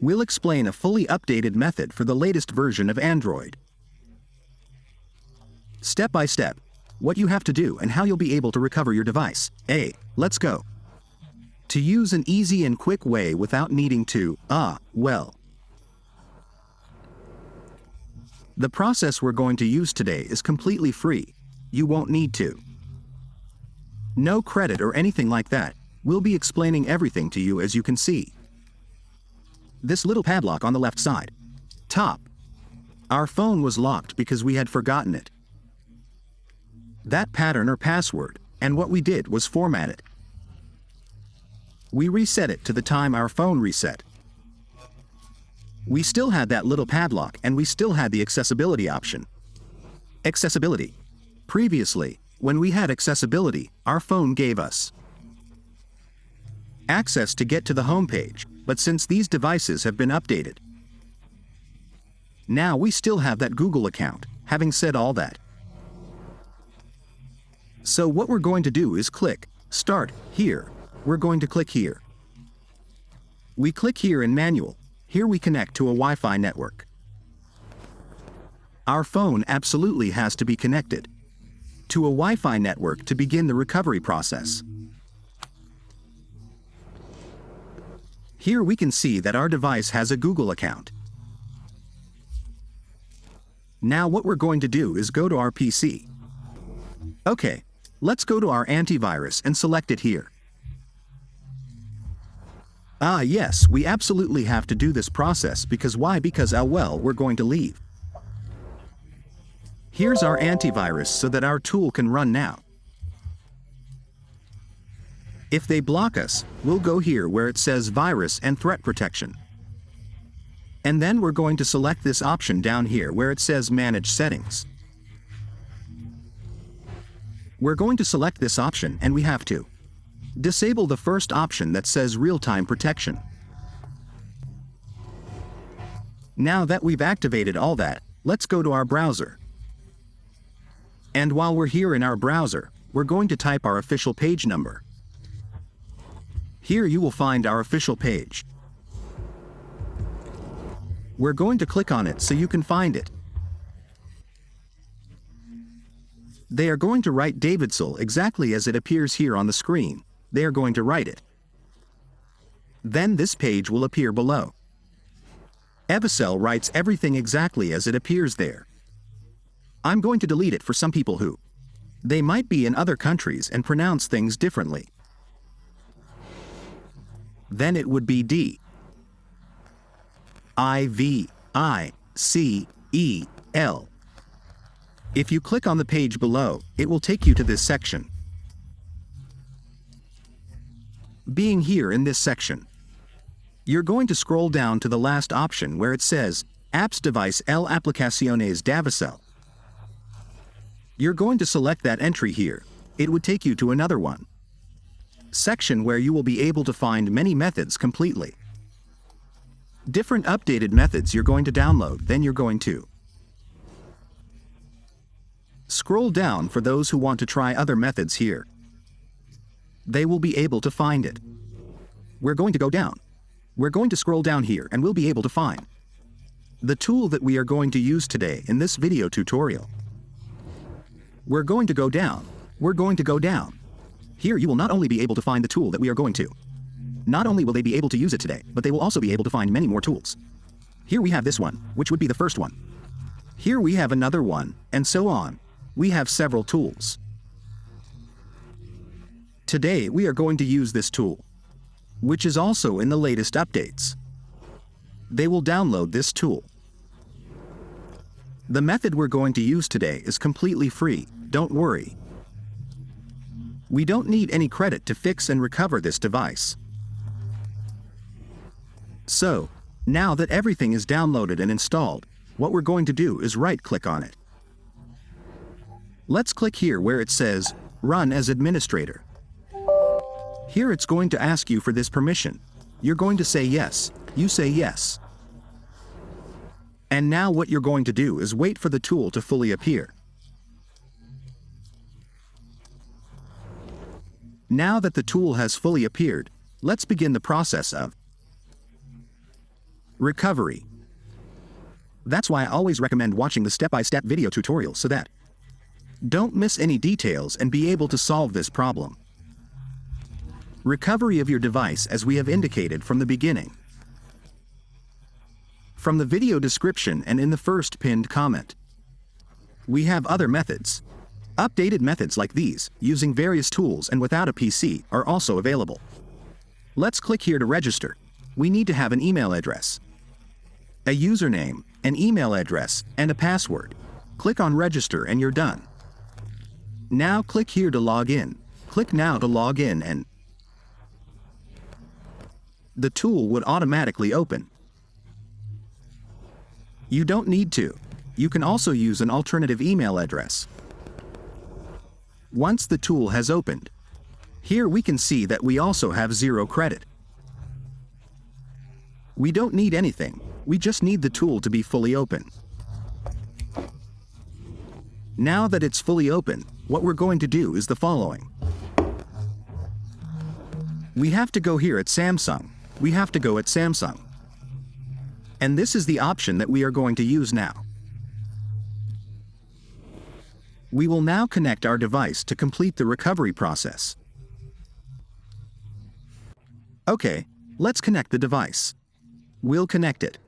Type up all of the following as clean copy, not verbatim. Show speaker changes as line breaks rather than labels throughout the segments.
We'll explain a fully updated method for the latest version of Android. Step by step, what you have to do and how you'll be able to recover your device. Let's go. To use an easy and quick way without needing to, the process we're going to use today is completely free. You won't need to. No credit or anything like that. We'll be explaining everything to you as you can see. This little padlock on the left side. Top. Our phone was locked because we had forgotten it. That pattern or password, and what we did was format it. We reset it to the time our phone reset. We still had that little padlock and we still had the accessibility option. Accessibility. Previously, when we had accessibility, our phone gave us access to get to the home page, but since these devices have been updated, now we still have that Google account. Having said all that, so what we're going to do is click Start here. We're going to click here. We click here in Manual. Here we connect to a Wi-Fi network. Our phone absolutely has to be connected to a Wi-Fi network to begin the recovery process. Here we can see that our device has a Google account. Now what we're going to do is go to our PC. Okay, let's go to our antivirus and select it here. Yes, we absolutely have to do this process because why? Because we're going to leave. Here's our antivirus so that our tool can run now. If they block us, we'll go here where it says Virus and Threat Protection. And then we're going to select this option down here where it says Manage Settings. We're going to select this option and we have to disable the first option that says Real-Time Protection. Now that we've activated all that, let's go to our browser. And while we're here in our browser, we're going to type our official page number. Here you will find our official page. We're going to click on it so you can find it. They are going to write Davidsul exactly as it appears here on the screen. They are going to write it. Then this page will appear below. Evacel writes everything exactly as it appears there. I'm going to delete it for some people who they might be in other countries and pronounce things differently. Then it would be D-I-V-I-C-E-L. If you click on the page below, it will take you to this section. Being here in this section, you're going to scroll down to the last option where it says Apps Device L Aplicaciones Davicel. You're going to select that entry here. It would take you to another one. Section where you will be able to find many methods completely. Different updated methods you're going to download, then you're going to scroll down for those who want to try other methods here. They will be able to find it. We're going to go down. We're going to scroll down here and we'll be able to find the tool that we are going to use today in this video tutorial. We're going to go down. We're going to go down. Here you will not only be able to find the tool that we are going to. Not only will they be able to use it today, but they will also be able to find many more tools. Here we have this one, which would be the first one. Here we have another one, and so on. We have several tools. Today we are going to use this tool, which is also in the latest updates. They will download this tool. The method we're going to use today is completely free, don't worry. We don't need any credit to fix and recover this device. So, now that everything is downloaded and installed, what we're going to do is right-click on it. Let's click here where it says, Run as Administrator. Here it's going to ask you for this permission. You're going to say yes. You say yes. And now what you're going to do is wait for the tool to fully appear. Now that the tool has fully appeared, let's begin the process of Recovery. That's why I always recommend watching the step-by-step video tutorial so that don't miss any details and be able to solve this problem. Recovery of your device as we have indicated from the beginning. From the video description and in the first pinned comment. We have other methods. Updated methods like these, using various tools and without a PC, are also available. Let's click here to register. We need to have an email address, a username, an email address, and a password. Click on register and you're done. Now click here to log in. Click now to log in and the tool would automatically open. You don't need to. You can also use an alternative email address. Once the tool has opened, here we can see that we also have 0 credit. We don't need anything, we just need the tool to be fully open. Now that it's fully open, what we're going to do is the following. We have to go here at Samsung. We have to go at Samsung. And this is the option that we are going to use now. We will now connect our device to complete the recovery process. Okay, let's connect the device. We'll connect it.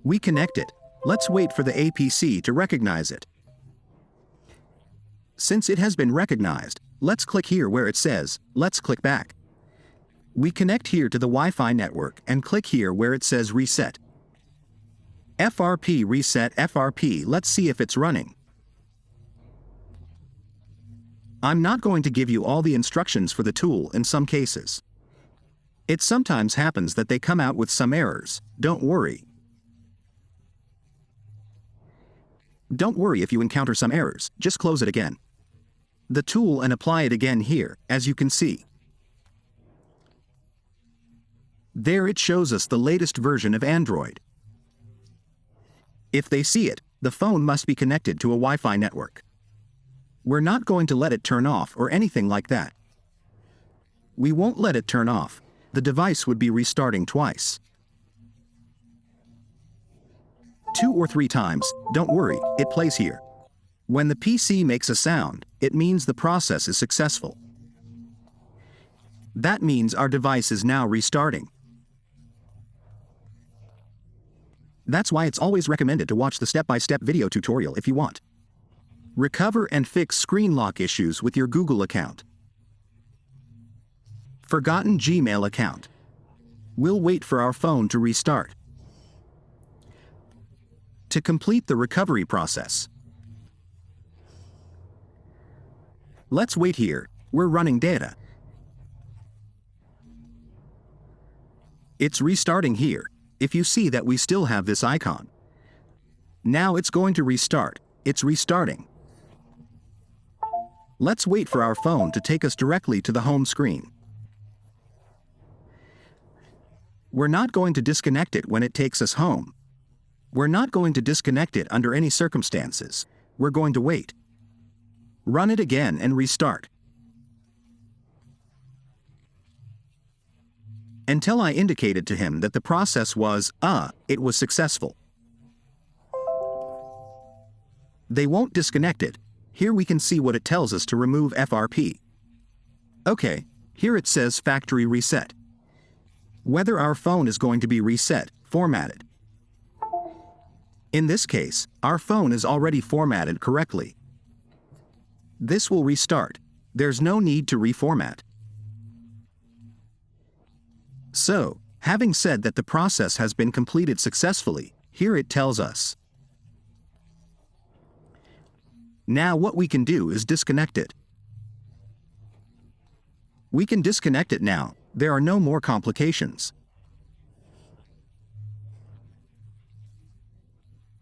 We connect it. Let's wait for the APC to recognize it. Since it has been recognized, let's click here where it says, let's click back. We connect here to the Wi-Fi network and click here where it says reset. FRP reset FRP, let's see if it's running. I'm not going to give you all the instructions for the tool in some cases. It sometimes happens that they come out with some errors, don't worry. Don't worry if you encounter some errors, just close it again. The tool and apply it again here, as you can see. There it shows us the latest version of Android. If they see it, the phone must be connected to a Wi-Fi network. We're not going to let it turn off or anything like that. We won't let it turn off. The device would be restarting twice. 2 or 3 times, don't worry, it plays here. When the PC makes a sound, it means the process is successful. That means our device is now restarting. That's why it's always recommended to watch the step-by-step video tutorial if you want. Recover and fix screen lock issues with your Google account. Forgotten Gmail account. We'll wait for our phone to restart. To complete the recovery process. Let's wait here, we're running data. It's restarting here, if you see that we still have this icon. Now it's going to restart, it's restarting. Let's wait for our phone to take us directly to the home screen. We're not going to disconnect it when it takes us home. We're not going to disconnect it under any circumstances. We're going to wait. Run it again and restart. Until I indicated to him that the process was, it was successful. They won't disconnect it. Here we can see what it tells us to remove FRP. Okay, here it says factory reset. Whether our phone is going to be reset, formatted. In this case, our phone is already formatted correctly. This will restart. There's no need to reformat. So, having said that the process has been completed successfully, here it tells us. Now what we can do is disconnect it. We can disconnect it now. There are no more complications.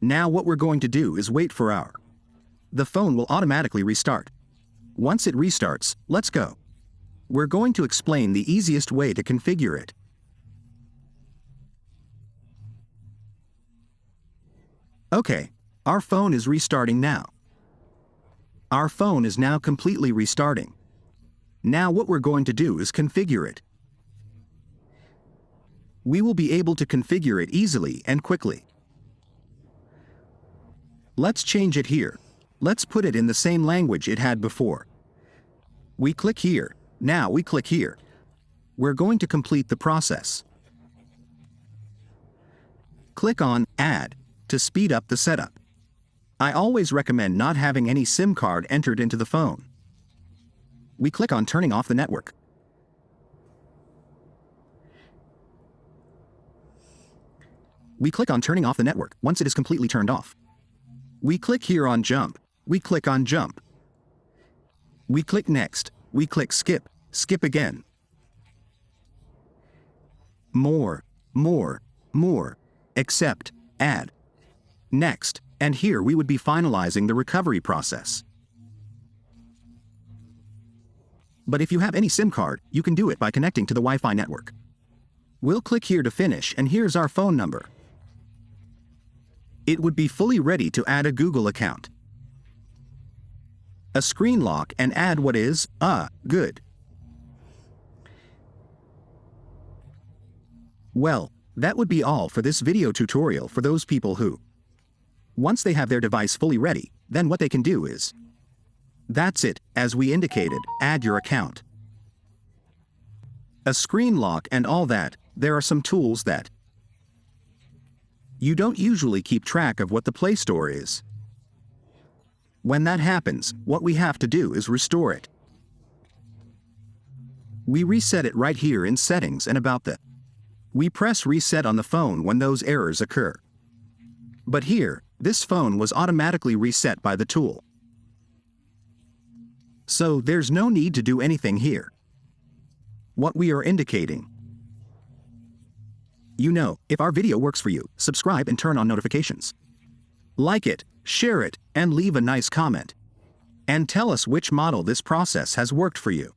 Now what we're going to do is wait for the phone will automatically restart. Once it restarts, let's go. We're going to explain the easiest way to configure it. Okay, our phone is restarting now. Our phone is now completely restarting. Now what we're going to do is configure it. We will be able to configure it easily and quickly. Let's change it here. Let's put it in the same language it had before. We click here. Now we click here. We're going to complete the process. Click on Add to speed up the setup. I always recommend not having any SIM card entered into the phone. We click on Turning off the network. We click on Turning off the network once it is completely turned off. We click here on Jump. We click on Jump. We click Next. We click Skip. Skip again. More. Accept. Add. Next. And here we would be finalizing the recovery process. But if you have any SIM card, you can do it by connecting to the Wi-Fi network. We'll click here to finish, and here's our phone number. It would be fully ready to add a Google account. A screen lock and add what is, good. Well, that would be all for this video tutorial for those people who, once they have their device fully ready, then what they can do is, that's it, as we indicated, add your account. A screen lock and all that, there are some tools that you don't usually keep track of what the Play Store is. When that happens, what we have to do is restore it. We reset it right here in Settings and About the. We press Reset on the phone when those errors occur. But here, this phone was automatically reset by the tool. So there's no need to do anything here. What we are indicating. You know, if our video works for you, subscribe and turn on notifications. Like it, share it, and leave a nice comment. And tell us which model this process has worked for you.